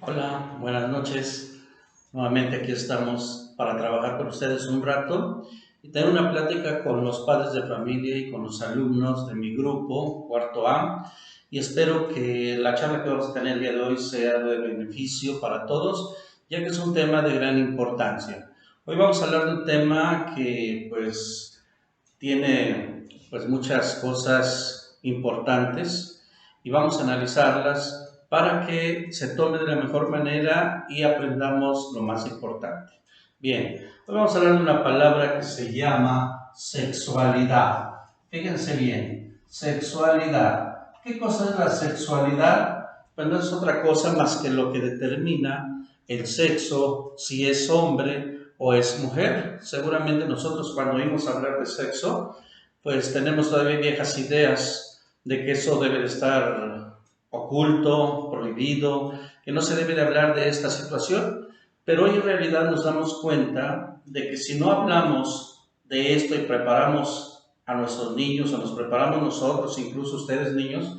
Hola, buenas noches. Nuevamente aquí estamos para trabajar con ustedes un rato y tener una plática con los padres de familia y con los alumnos de mi grupo, cuarto A. Y espero que la charla que vamos a tener el día de hoy sea de beneficio para todos, ya que es un tema de gran importancia. Hoy vamos a hablar de un tema que tiene muchas cosas importantes y vamos a analizarlas para que se tome de la mejor manera y aprendamos lo más importante. Bien, hoy vamos a hablar de una palabra que se llama sexualidad. Fíjense bien, sexualidad. ¿Qué cosa es la sexualidad? Pues no es otra cosa más que lo que determina el sexo, si es hombre o es mujer. Seguramente nosotros cuando oímos hablar de sexo, pues tenemos todavía viejas ideas de que eso debe de estar oculto, prohibido, que no se debe de hablar de esta situación, pero hoy en realidad nos damos cuenta de que si no hablamos de esto y preparamos a nuestros niños o nos preparamos nosotros, incluso ustedes niños,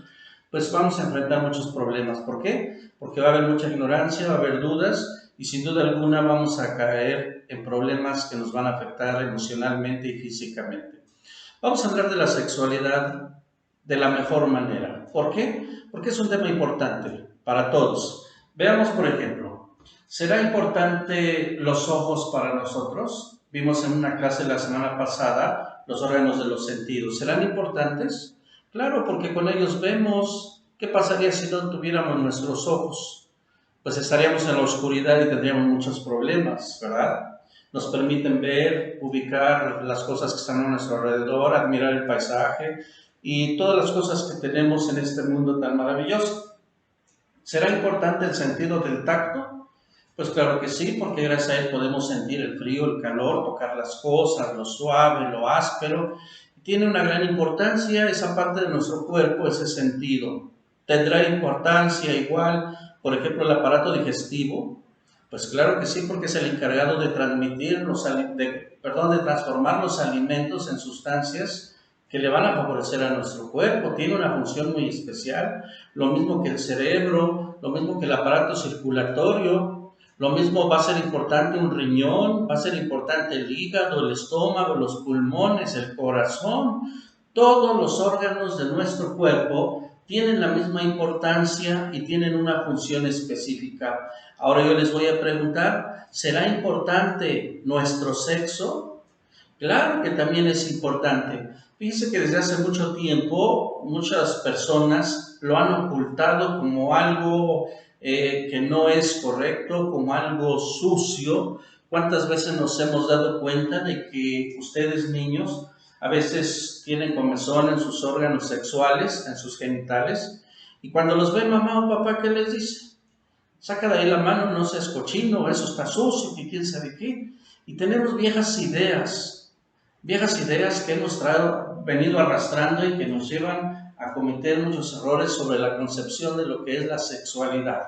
pues vamos a enfrentar muchos problemas. ¿Por qué? Porque va a haber mucha ignorancia, va a haber dudas y sin duda alguna vamos a caer en problemas que nos van a afectar emocionalmente y físicamente. Vamos a hablar de la sexualidad de la mejor manera. ¿Por qué? Porque es un tema importante para todos. Veamos, por ejemplo, ¿será importante los ojos para nosotros? Vimos en una clase la semana pasada los órganos de los sentidos. ¿Serán importantes? Claro, porque con ellos vemos. ¿Qué pasaría si no tuviéramos nuestros ojos? Pues estaríamos en la oscuridad y tendríamos muchos problemas, ¿verdad? Nos permiten ver, ubicar las cosas que están a nuestro alrededor, admirar el paisaje y todas las cosas que tenemos en este mundo tan maravilloso. ¿Será importante el sentido del tacto? Pues claro que sí, porque gracias a él podemos sentir el frío, el calor, tocar las cosas, lo suave, lo áspero. Tiene una gran importancia esa parte de nuestro cuerpo, ese sentido. ¿Tendrá importancia igual, por ejemplo, el aparato digestivo? Pues claro que sí, porque es el encargado de de transformar los alimentos en sustancias que le van a favorecer a nuestro cuerpo. Tiene una función muy especial, lo mismo que el cerebro, lo mismo que el aparato circulatorio, lo mismo va a ser importante un riñón, va a ser importante el hígado, el estómago, los pulmones, el corazón. Todos los órganos de nuestro cuerpo tienen la misma importancia y tienen una función específica. Ahora yo les voy a preguntar, ¿será importante nuestro sexo? Claro que también es importante. Fíjense que desde hace mucho tiempo muchas personas lo han ocultado como algo que no es correcto, como algo sucio. ¿Cuántas veces nos hemos dado cuenta de que ustedes niños a veces tienen comezón en sus órganos sexuales, en sus genitales? Y cuando los ve mamá o papá, ¿qué les dice? Saca de ahí la mano, no seas cochino, eso está sucio, que quién sabe qué. Y tenemos viejas ideas que hemos venido arrastrando y que nos llevan a cometer muchos errores sobre la concepción de lo que es la sexualidad.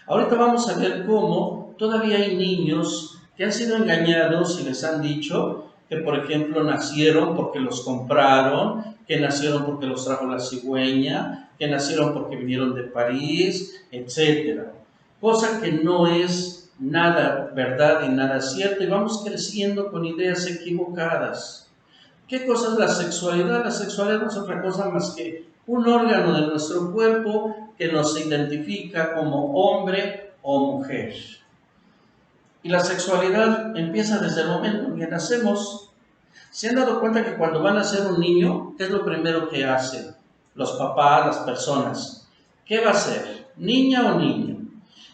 Ahorita vamos a ver cómo todavía hay niños que han sido engañados y les han dicho que, por ejemplo, nacieron porque los compraron, que nacieron porque los trajo la cigüeña, que nacieron porque vinieron de París, etcétera. Cosa que no es nada verdad y nada cierto, y vamos creciendo con ideas equivocadas. ¿Qué cosa es la sexualidad? La sexualidad no es otra cosa más que un órgano de nuestro cuerpo que nos identifica como hombre o mujer. Y la sexualidad empieza desde el momento en que nacemos. ¿Se han dado cuenta que cuando van a nacer un niño, qué es lo primero que hacen los papás, las personas? ¿Qué va a ser? ¿Niña o niño?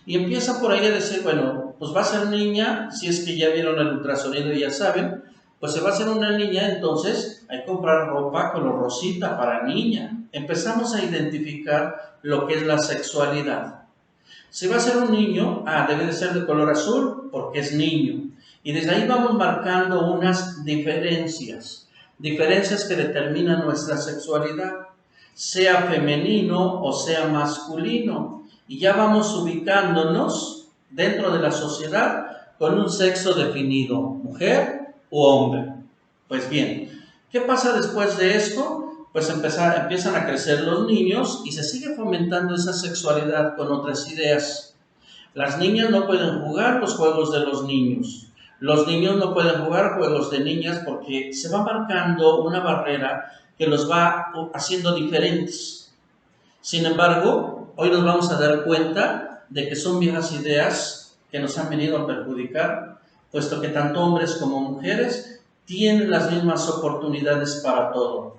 Y empieza por ahí a decir, bueno, pues va a ser niña, si es que ya vieron el ultrasonido y ya saben, pues se va a hacer una niña, entonces hay que comprar ropa color rosita para niña. Empezamos a identificar lo que es la sexualidad. Si va a ser un niño, debe de ser de color azul porque es niño. Y desde ahí vamos marcando unas diferencias, diferencias que determinan nuestra sexualidad, sea femenino o sea masculino. Y ya vamos ubicándonos dentro de la sociedad con un sexo definido, mujer u hombre. Pues bien, ¿qué pasa después de esto? Pues empiezan a crecer los niños y se sigue fomentando esa sexualidad con otras ideas. Las niñas no pueden jugar los juegos de los niños. Los niños no pueden jugar juegos de niñas porque se va marcando una barrera que los va haciendo diferentes. Sin embargo, hoy nos vamos a dar cuenta de que son viejas ideas que nos han venido a perjudicar, puesto que tanto hombres como mujeres tienen las mismas oportunidades para todo.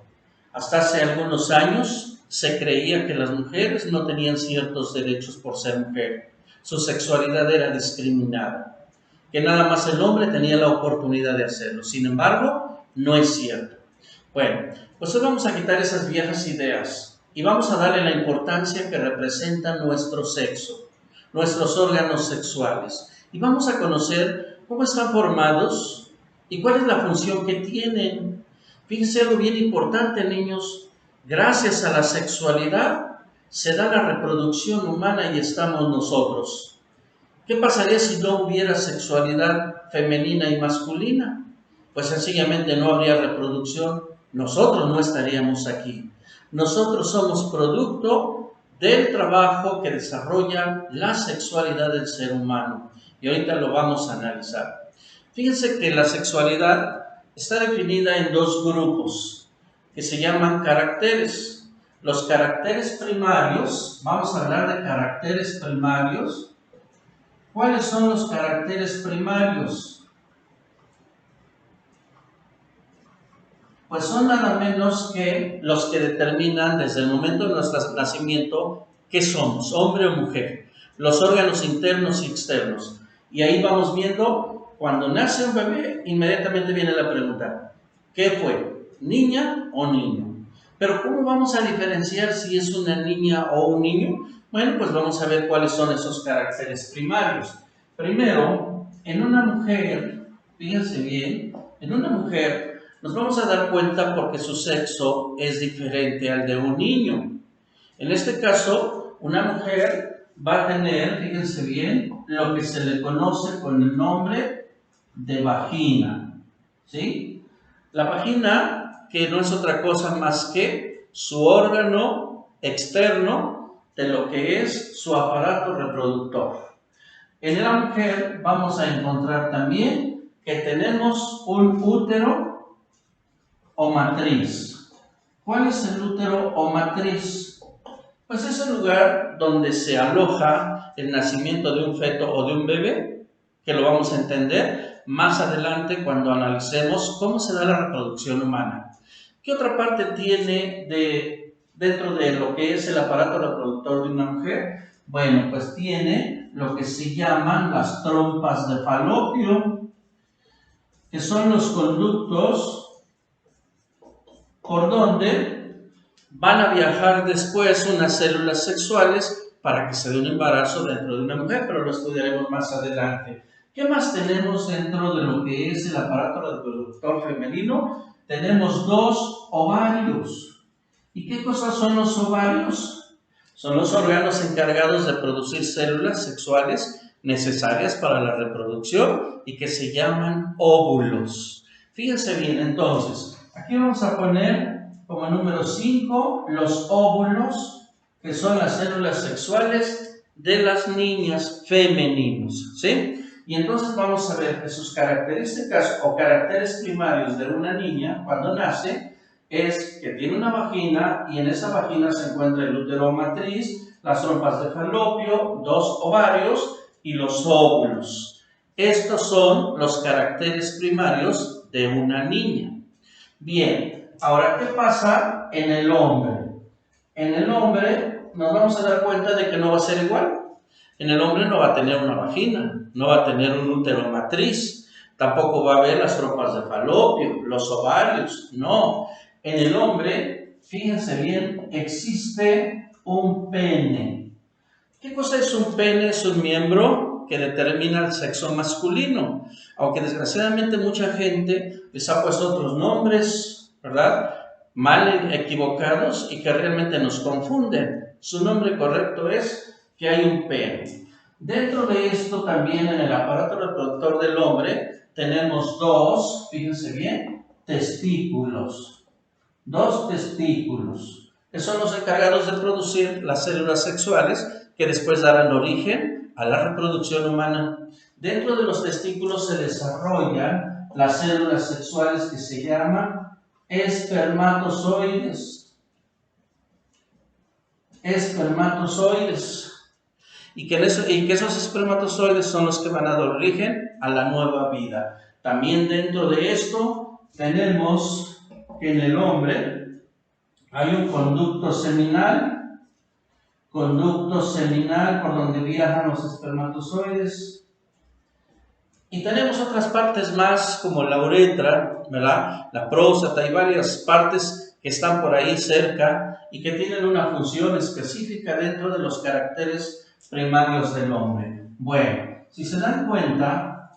Hasta hace algunos años se creía que las mujeres no tenían ciertos derechos por ser mujer. Su sexualidad era discriminada, que nada más el hombre tenía la oportunidad de hacerlo. Sin embargo, no es cierto. Bueno, pues hoy vamos a quitar esas viejas ideas y vamos a darle la importancia que representa nuestro sexo, nuestros órganos sexuales. Y vamos a conocer cómo están formados y cuál es la función que tienen. Fíjense algo bien importante, niños. Gracias a la sexualidad se da la reproducción humana y estamos nosotros. ¿Qué pasaría si no hubiera sexualidad femenina y masculina? Pues sencillamente no habría reproducción. Nosotros no estaríamos aquí. Nosotros somos producto del trabajo que desarrolla la sexualidad del ser humano. Y ahorita lo vamos a analizar. Fíjense que la sexualidad está definida en dos grupos que se llaman caracteres. Los caracteres primarios, vamos a hablar de caracteres primarios. ¿Cuáles son los caracteres primarios? Pues son nada menos que los que determinan desde el momento de nuestro nacimiento qué somos, hombre o mujer, los órganos internos y externos. Y ahí vamos viendo, cuando nace un bebé, inmediatamente viene la pregunta, ¿qué fue? ¿Niña o niño? Pero ¿cómo vamos a diferenciar si es una niña o un niño? Bueno, pues vamos a ver cuáles son esos caracteres primarios. Primero, en una mujer, fíjense bien, en una mujer nos vamos a dar cuenta porque su sexo es diferente al de un niño. En este caso, una mujer va a tener, fíjense bien, lo que se le conoce con el nombre de vagina, ¿sí? La vagina, que no es otra cosa más que su órgano externo de lo que es su aparato reproductor. En la mujer vamos a encontrar también que tenemos un útero o matriz. ¿Cuál es el útero o matriz? Pues es el lugar donde se aloja el nacimiento de un feto o de un bebé, que lo vamos a entender más adelante cuando analicemos cómo se da la reproducción humana. ¿Qué otra parte tiene dentro de lo que es el aparato reproductor de una mujer? Bueno, pues tiene lo que se llaman las trompas de falopio, que son los conductos por donde van a viajar después unas células sexuales para que se dé un embarazo dentro de una mujer, pero lo estudiaremos más adelante. ¿Qué más tenemos dentro de lo que es el aparato reproductor femenino? Tenemos dos ovarios. ¿Y qué cosas son los ovarios? Son los órganos encargados de producir células sexuales necesarias para la reproducción y que se llaman óvulos. Fíjense bien, entonces, aquí vamos a poner como número 5 los óvulos, que son las células sexuales de las niñas femeninos, ¿sí? Y entonces vamos a ver que sus características o caracteres primarios de una niña cuando nace es que tiene una vagina y en esa vagina se encuentra el útero o matriz, las trompas de falopio, dos ovarios y los óvulos. Estos son los caracteres primarios de una niña. Bien, ahora, ¿qué pasa en el hombre? En el hombre nos vamos a dar cuenta de que no va a ser igual. En el hombre no va a tener una vagina, no va a tener un útero o matriz, tampoco va a haber las trompas de falopio, los ovarios, no. En el hombre, fíjense bien, existe un pene. ¿Qué cosa es un pene? Es un miembro que determina el sexo masculino, aunque desgraciadamente mucha gente les ha puesto otros nombres, ¿verdad? Mal equivocados y que realmente nos confunden. Su nombre correcto es que hay un pene. Dentro de esto también en el aparato reproductor del hombre tenemos dos, fíjense bien, testículos. Dos testículos, que son los encargados de producir las células sexuales que después darán origen a la reproducción humana. Dentro de los testículos se desarrollan las células sexuales que se llaman espermatozoides. Y que esos espermatozoides son los que van a dar origen a la nueva vida. También dentro de esto tenemos que en el hombre hay un conducto seminal por donde viajan los espermatozoides. Y tenemos otras partes más como la uretra, ¿verdad? La próstata y varias partes que están por ahí cerca y que tienen una función específica dentro de los caracteres primarios del hombre. Bueno, si se dan cuenta,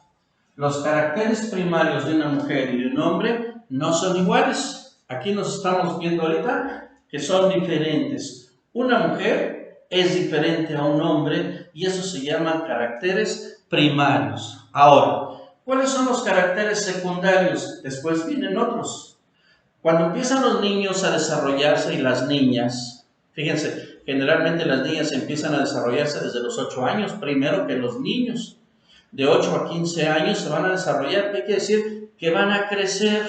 los caracteres primarios de una mujer y de un hombre no son iguales. Aquí nos estamos viendo ahorita que son diferentes. Una mujer es diferente a un hombre y eso se llaman caracteres primarios. Ahora, ¿cuáles son los caracteres secundarios? Después vienen otros. Cuando empiezan los niños a desarrollarse y las niñas, fíjense, generalmente las niñas empiezan a desarrollarse desde los 8 años, primero que los niños. De 8 a 15 años se van a desarrollar, ¿qué quiere decir? Que van a crecer.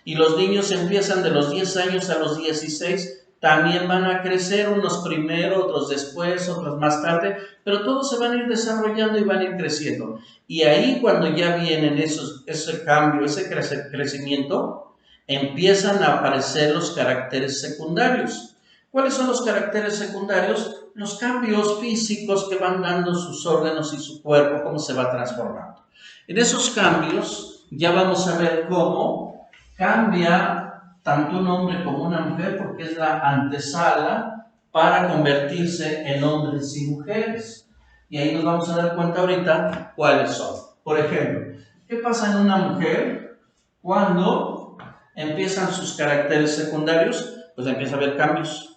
Y los niños empiezan de los 10 años a los 16, también van a crecer, unos primero, otros después, otros más tarde, pero todos se van a ir desarrollando y van a ir creciendo. Y ahí cuando ya vienen ese cambio, ese crecimiento, empiezan a aparecer los caracteres secundarios. ¿Cuáles son los caracteres secundarios? Los cambios físicos que van dando sus órganos y su cuerpo, cómo se va transformando. En esos cambios ya vamos a ver cómo cambia tanto un hombre como una mujer, porque es la antesala para convertirse en hombres y mujeres. Y ahí nos vamos a dar cuenta ahorita cuáles son. Por ejemplo, ¿qué pasa en una mujer cuando empiezan sus caracteres secundarios? Pues empieza a haber cambios.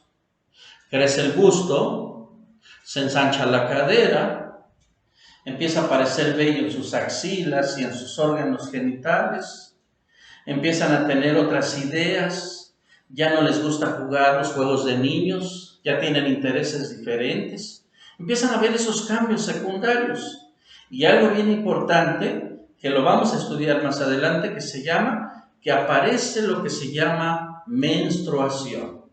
Crece el busto, se ensancha la cadera, empieza a aparecer vello en sus axilas y en sus órganos genitales. Empiezan a tener otras ideas, ya no les gusta jugar los juegos de niños, ya tienen intereses diferentes. Empiezan a ver esos cambios secundarios. Y algo bien importante, que lo vamos a estudiar más adelante, que aparece lo que se llama menstruación.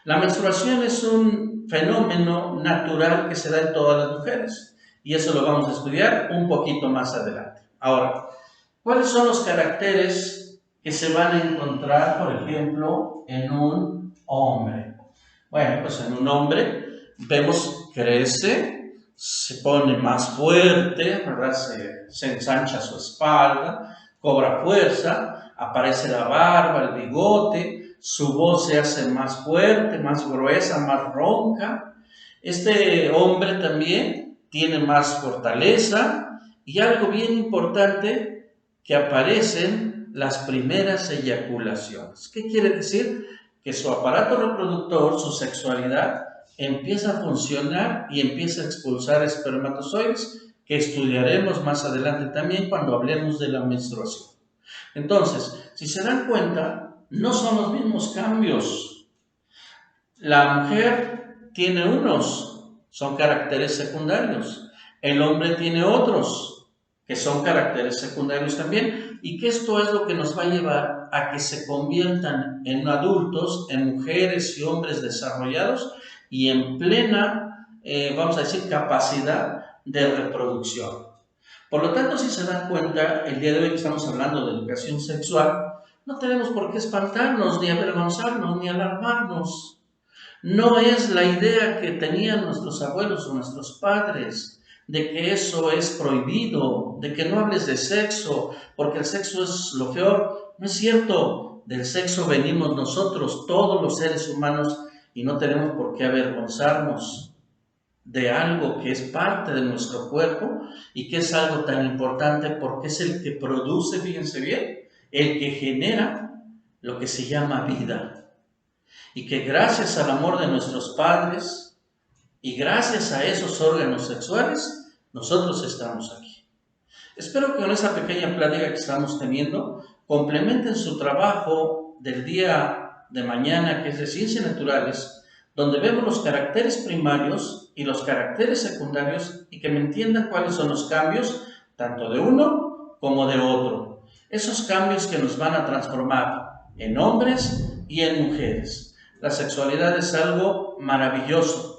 La menstruación es un fenómeno natural que se da en todas las mujeres. Y eso lo vamos a estudiar un poquito más adelante. Ahora, ¿cuáles son los caracteres que se van a encontrar, por ejemplo, en un hombre? Bueno, pues en un hombre vemos crece, se pone más fuerte, ¿verdad? Se ensancha su espalda, cobra fuerza, aparece la barba, el bigote, su voz se hace más fuerte, más gruesa, más ronca. Este hombre también tiene más fortaleza y algo bien importante, que aparecen las primeras eyaculaciones. ¿Qué quiere decir? Que su aparato reproductor, su sexualidad, empieza a funcionar y empieza a expulsar espermatozoides, que estudiaremos más adelante también cuando hablemos de la menstruación. Entonces, si se dan cuenta, no son los mismos cambios. La mujer tiene unos, son caracteres secundarios. El hombre tiene otros, que son caracteres secundarios también, y que esto es lo que nos va a llevar a que se conviertan en adultos, en mujeres y hombres desarrollados y en plena, vamos a decir, capacidad de reproducción. Por lo tanto, si se dan cuenta, el día de hoy que estamos hablando de educación sexual, no tenemos por qué espantarnos, ni avergonzarnos, ni alarmarnos. No es la idea que tenían nuestros abuelos o nuestros padres, de que eso es prohibido, de que no hables de sexo, porque el sexo es lo peor. No es cierto, del sexo venimos nosotros, todos los seres humanos, y no tenemos por qué avergonzarnos de algo que es parte de nuestro cuerpo y que es algo tan importante porque es el que produce, fíjense bien, el que genera lo que se llama vida. Y que gracias al amor de nuestros padres, y gracias a esos órganos sexuales, nosotros estamos aquí. Espero que con esa pequeña plática que estamos teniendo, complementen su trabajo del día de mañana, que es de Ciencias Naturales, donde vemos los caracteres primarios y los caracteres secundarios y que me entiendan cuáles son los cambios tanto de uno como de otro. Esos cambios que nos van a transformar en hombres y en mujeres. La sexualidad es algo maravilloso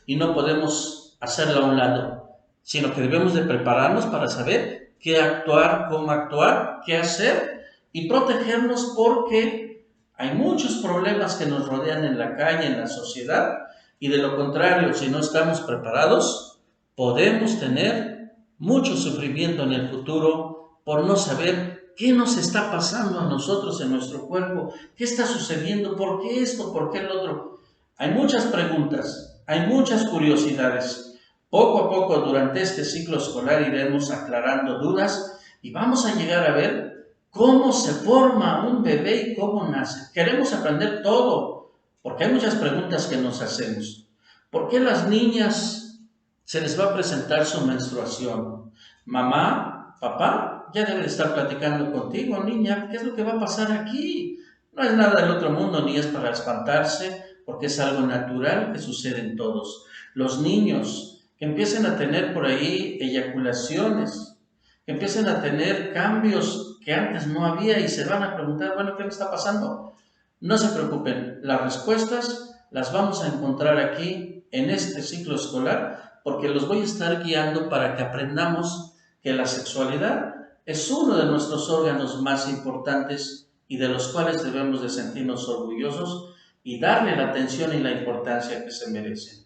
y no podemos hacerla a un lado, sino que debemos de prepararnos para saber qué actuar, cómo actuar, qué hacer y protegernos, porque hay muchos problemas que nos rodean en la calle, en la sociedad, y de lo contrario, si no estamos preparados, podemos tener mucho sufrimiento en el futuro por no saber qué nos está pasando a nosotros en nuestro cuerpo, qué está sucediendo, por qué esto, por qué el otro. Hay muchas preguntas, hay muchas curiosidades. Poco a poco durante este ciclo escolar iremos aclarando dudas y vamos a llegar a ver cómo se forma un bebé y cómo nace. Queremos aprender todo, porque hay muchas preguntas que nos hacemos. ¿Por qué las niñas se les va a presentar su menstruación? Mamá, papá, ya debe de estar platicando contigo, niña, ¿qué es lo que va a pasar aquí? No es nada del otro mundo, ni es para espantarse, porque es algo natural que sucede en todos. Los niños que empiecen a tener por ahí eyaculaciones, que empiecen a tener cambios que antes no había y se van a preguntar, bueno, ¿qué me está pasando? No se preocupen, las respuestas las vamos a encontrar aquí en este ciclo escolar, porque los voy a estar guiando para que aprendamos que la sexualidad es uno de nuestros órganos más importantes y de los cuales debemos de sentirnos orgullosos y darle la atención y la importancia que se merecen.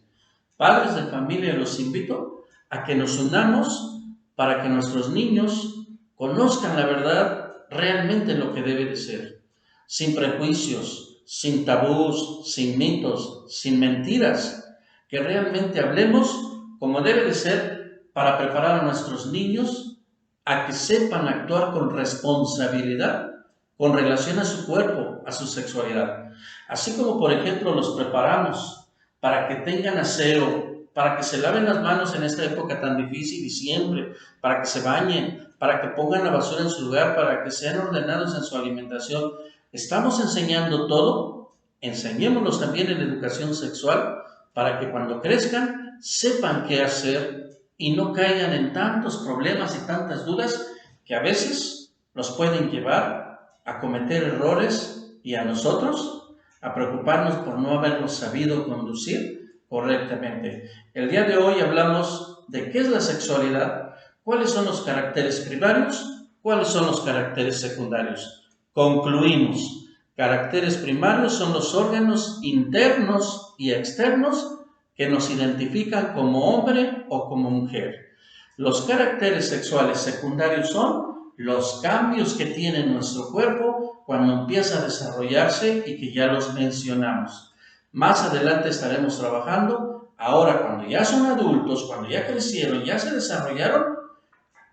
Padres de familia, los invito a que nos unamos para que nuestros niños conozcan la verdad realmente lo que debe de ser, sin prejuicios, sin tabús, sin mitos, sin mentiras, que realmente hablemos como debe de ser para preparar a nuestros niños a que sepan actuar con responsabilidad con relación a su cuerpo, a su sexualidad. Así como, por ejemplo, los preparamos para que tengan aseo, para que se laven las manos en esta época tan difícil y siempre, para que se bañen, para que pongan la basura en su lugar, para que sean ordenados en su alimentación. Estamos enseñando todo, enseñémoslos también en educación sexual, para que cuando crezcan sepan qué hacer y no caigan en tantos problemas y tantas dudas que a veces los pueden llevar a cometer errores y a nosotros a preocuparnos por no haberlos sabido conducir correctamente. El día de hoy hablamos de qué es la sexualidad, cuáles son los caracteres primarios, cuáles son los caracteres secundarios. Concluimos. Caracteres primarios son los órganos internos y externos que nos identifican como hombre o como mujer. Los caracteres sexuales secundarios son los cambios que tiene nuestro cuerpo cuando empieza a desarrollarse y que ya los mencionamos. Más adelante estaremos trabajando. Ahora, cuando ya son adultos, cuando ya crecieron, ya se desarrollaron,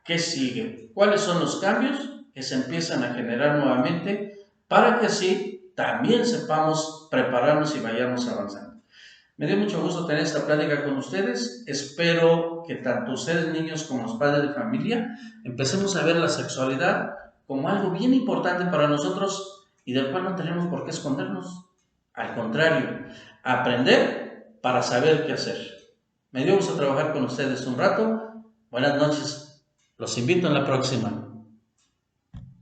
¿qué sigue? ¿Cuáles son los cambios que se empiezan a generar nuevamente para que así también sepamos prepararnos y vayamos avanzando? Me dio mucho gusto tener esta plática con ustedes. Espero que tanto ustedes, niños, como los padres de familia, empecemos a ver la sexualidad como algo bien importante para nosotros y del cual no tenemos por qué escondernos. Al contrario, aprender para saber qué hacer. Me dio gusto trabajar con ustedes un rato. Buenas noches. Los invito en la próxima.